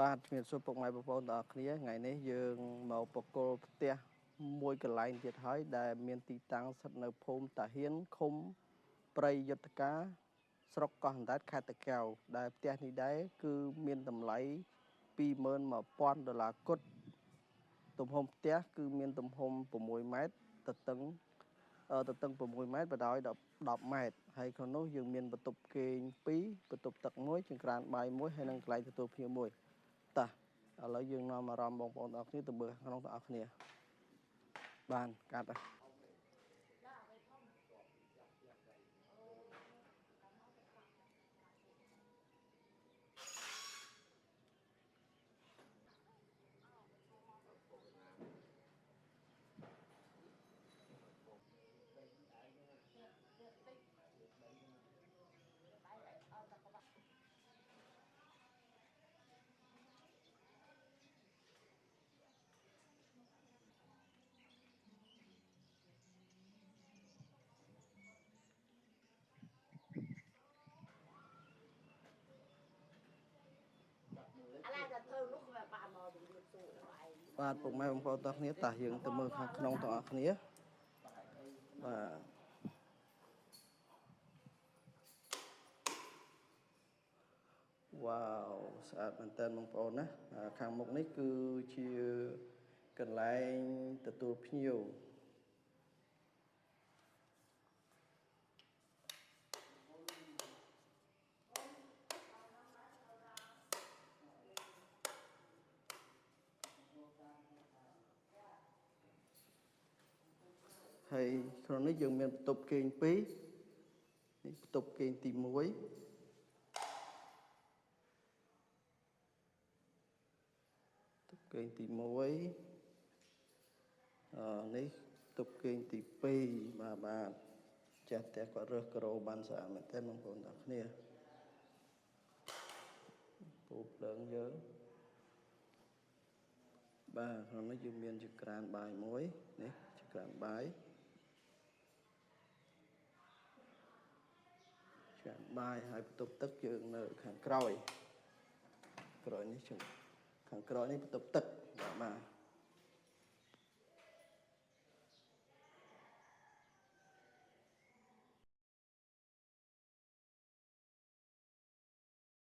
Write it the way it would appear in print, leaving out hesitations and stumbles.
បាទជំរាបសួរពុកម៉ែបងប្អូនទាំងអស់គ្នាថ្ងៃនេះយើងមកបកគលផ្ទះមួយកន្លែងទៀតហើយដែលមានទីតាំងស្ថិតនៅភូមិតាហ៊ានឃុំព្រៃយុទ្ធការស្រុកកោះអណ្ដែតខេត្តតាកែវដែលផ្ទះនេះដែរគឺមានតម្លៃ$21000គត់ទំហំផ្ទះគឺមានទំហំ6ម៉ែត្រទទឹង6ម៉ែត្របដោយ10ម៉ែត្រហើយក្នុងនោះយើងមានបន្ទប់គេង2បន្ទប់ទឹក1ចង្ក្រានបាយ1ហើយនិងកន្លែងទទួលភ្ញៀវ1តោះឥឡូវយើងនាំអារម្មណ៍បងប្អូនទាំងអស់គ្នាទៅមើលក្នុងទាំងអស់គ្នាបានកាត់បាទពុកម៉ែបងប្អូនទាំងគ្នាតោះយើងទៅមើលខាងក្នុងទាំងអស់គ្នាបាទវ៉ាវស្អាតមែនតើបងប្អូនណាខាងមុខនេះគឺជាកន្លែងទទួលភ្ញៀវហើយក្នុងនេះយើងមានបន្ទប់គេង2នេះបន្ទប់គេងទី1គេងទី1នេះតុបគេងទី2បាទចាស់ផ្ទះគាត់រើសក្រោបានស្អាតមែនទែនបងប្អូនទាំងគ្នាពូភ្លើងយើងបាទក្នុងនេះយើងមានចង្ក្រានបាយមួយនេះចង្ក្រានបាយហើយបន្ទប់ទឹកយើងនៅខាងក្រោយនេះខាងក្រោយនេះបន្ទប់ទឹកបាទ